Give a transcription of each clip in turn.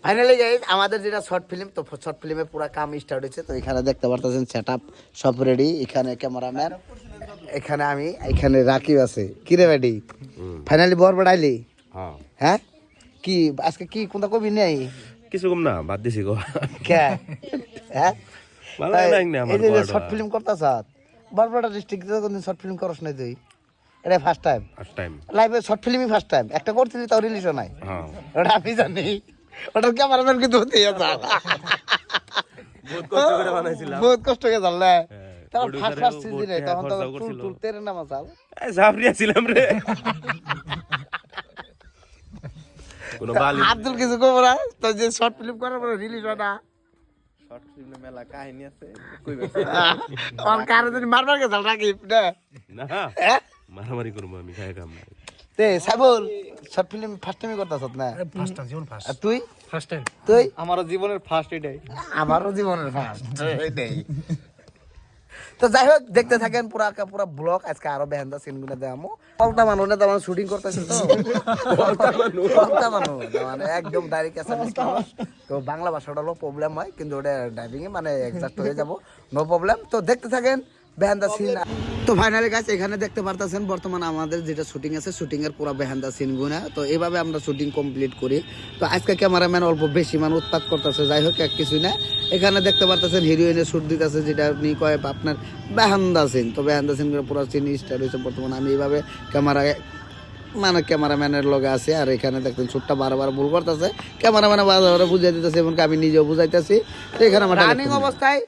Finally guys আমাদের যেটা short film, তো শর্ট ফিল্মে পুরো কাম স্টার্ট হয়েছে। তো এখানে দেখতে পারতেছেন সেটআপ সব রেডি। এখানে ক্যামেরাম্যান, এখানে আমি, এখানে রাকিব আছে। কি রে বেডি, ফাইনালি বর বাড়াইলি? হ্যাঁ কি আজকে কি কোনটা কবি নেই? কিছু কম না, বাদ দিছি গো। কে হ্যাঁ ভালো লাগে না আমার বড় শর্ট ফিল্ম করতাছ? বরবাড়া ডিস্ট্রিক্টে কোনদিন শর্ট ফিল্ম করছ নাই তুই? এটা ফার্স্ট টাইম লাইভে শর্ট ফিল্মই ফার্স্ট টাইম। একটা করছিলি তাও রিলিজও নাই। হ্যাঁ ওটা আমি জানি, ওটার ক্যামেরাম্যান কিন্তু হতেই আছে। বহুত কষ্ট করে বানাইছিলাম, বহুত কষ্ট করে জানলে। হ্যাঁ, তখন producer ফার্স্ট ফার্স্ট এও সিজনে বহুত তখন তো খরচাও চুল করছিল। টুল তেরে নামা চাল। এই জাফরিয়া ছিলাম রে। কোন বালি আব্দুল কিছু কব না তো, যে শর্ট ফিল্ম করার পরে রিলিজ হয় না। শর্ট ফিল্মে মেলা কাহিনী আছে, কইবে আর কারো যদি মারবার গেছাল রাকিব না? না হ্যাঁ? মারামারি করবো আমি, খাই কাম নাই। তে সাইবুল শর্ট ফিল্ম ফার্স্ট টাইমই করতাছ না? ফার্স্ট টাইম, জীবন ফার্স্ট। আর তুই? First time. তুই? আমারও জীবনের ফার্স্ট এটাই। আমারও জীবনের ফার্স্ট এইটাই। তো যাই হোক দেখতে থাকেন পুরা পুরা ব্লগ। আজকে আরো বেহান্দা সিন গুলো দেখামু। পাল্টা মানুষ না, তেমন শুটিং করতেছে তো পাল্টা মানুষ মানে একদম ডাইরেক্ট অ্যাসামিস। তো বাংলা ভাষাটা হলো প্রবলেম হয়, কিন্তু ওটা ড্রাইভিং এ মানে এক্সাক্ট হয়ে যাব, নো প্রবলেম। তো দেখতে থাকেন বেহান্দা সিন। তো ফাইনালি গাইস এখানে দেখতে পারতেছেন বর্তমানে আমাদের যেটা শুটিং আছে, শুটিং এর পুরো বেহান্দা সিন গুনা। তো এইভাবে আমরা শুটিং কমপ্লিট করি। তো আজকে ক্যামেরাম্যান অল্প বেশি মানে উৎপাত করতেছে, যাই হোক এক কিছুই না। এখানে দেখতে পারতেছেন হিরোইনের শুট দিতেছে, যেটা আপনি কয় আপনার বেহান্দা সিন। তো বেহান্দা সিন পুরো সিন স্টার্ট হয়েছে বর্তমানে। আমি এইভাবে ক্যামেরাম্যানের লগে আছে। আর এখানে দেখতেন শুটটা বারবার ভুল করতেছে, ক্যামেরাম্যানে বারবার বুঝাই দিতেছে, এমনকি আমি নিজেও বুঝাইতেছি। তো এখানে আমার রানিং অবস্থায়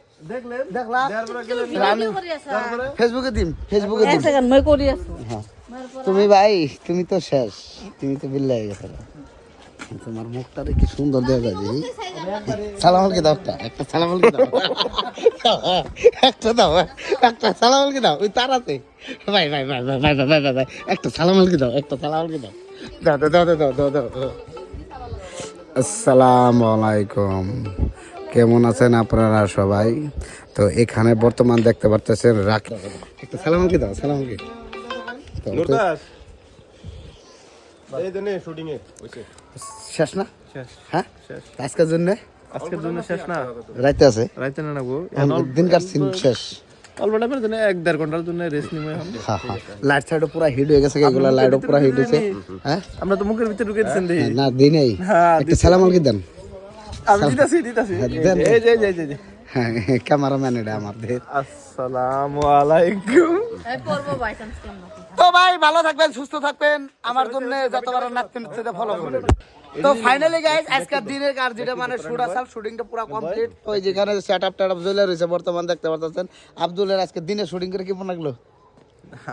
ফেসবুকে দিম। হ্যাঁ তুমি ভাই, তুমি তো শেষ, তুমি তো বিল্লাই গেছো। তোমার মুখটা কি সুন্দর দেখা যায়। দিদি সালাম আলকে দাও, একটা সালাম আলকে দাও, একটা দাও, একটা সালাম আলকে দাও। ওই তারাতে ভাই ভাই ভাই ভাই ভাই ভাই ভাই ভাই একটা সালাম আলকে দাও, একটা সালাম আলকে দাও। দাও দাও দাও দাও দাও দাও। আসসালামু আলাইকুম, কেমন আছেন আপনারা সবাই? তো এখানে বর্তমান দেখতে পারতেছেন রাখি, একটা সালাম আলকে দাও, সালাম আলকে। নুরদাস এই দেনে শুটিং এ হইছে শেষ না? শেষ হ্যাঁ শেষ। আজকের জন্য আজকের জন্য শেষ না, রাইতে আছে, রাইতে না নাগো দিন কার সিন শেষ। অল্প টাইমের জন্য 1-1.5 ঘন্টার জন্য রেস্ট নিমু এখন। হ্যাঁ হ্যাঁ লাইট সাইডও পুরো হিট হয়ে গেছে, এগুলা লাইটও পুরো হিট হয়েছে। হ্যাঁ আমরা তো মুখের ভিতরে ঢুকে দিছেন দেখি। না দিনেই হ্যাঁ, একটা সালাম আলকে দেন। আমি দিতাছি দেন। এই যে এই যে হ্যাঁ ক্যামেরাম্যান এটা আমাদের। আসসালামু আলাইকুম। তো ভাই ভালো থাকবেন, সুস্থ থাকবেন, আমার জন্য যতবার নাচতে নাচতে ফলো করবেন। তো ফাইনালি গাইস আজকের দিনের কাজ যেটা মানে শুটাসাল শুটিংটা পুরো কমপ্লিট। ওই যেখানে সেটআপ টেটআপ জ্বলে রয়েছে বর্তমান দেখতে পাচ্ছেন। আব্দুলের আজকে দিনে শুটিং করে কেমন লাগলো?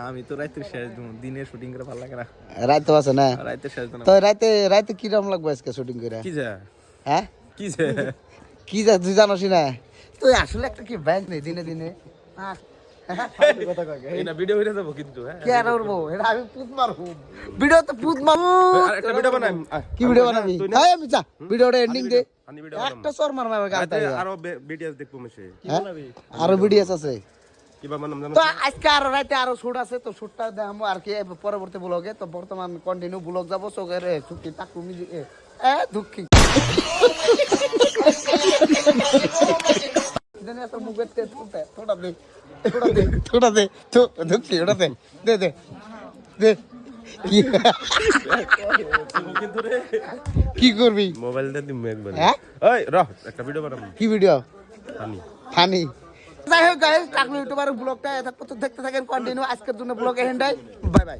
আমি তো রাইতে শেষ দিন, দিনে শুটিং করে ভালো লাগে না। রাত তো আছে না? রাইতে শেষ দিন। তো রাতে রাতে কিরকম লাগবে আজকে শুটিং করে? কি যা হ্যাঁ কি যা কি যা তুই জানোস না? তুই আসলে একটা কি ব্যাংক নেই দিনে দিনে। হ্যাঁ এই না ভিডিও হইরা যাব কিন্তু। হ্যাঁ কে আর করবো এটা, আমি পুত মারবো ভিডিও তো পুত মারবো। আর একটা ভিডিও বানাই। কি ভিডিও বানাবি? হ্যাঁ আমি চা ভিডিওটা এন্ডিং দে, আনি ভিডিও একটা সর মারবা গালটা। আরো ভিডিও দেখবো মেশে আরো ভিডিওস আছে। কিবা বানাম জানো? তো আজকে আরো রাতে আরো শুট আছে, তো শুটটা দেখাবো আর কি পরবর্তী ব্লগে। তো বর্তমান কন্টিনিউ ব্লগ যাবো চোখের ছুটি টাকু মিজি দুঃখী কি করবি? মোবাইলটা দিমু একবার। হ্যাঁ ওই রহ একটা ভিডিও বানাম। কি ভিডিও? আমি ফানি। যাই হোক গাইস টাকলু ইউটিউবার ব্লগটা দেখতে থাকেন কন্টিনিউ। আজকের জন্য ব্লগ এন্ড বাই বাই।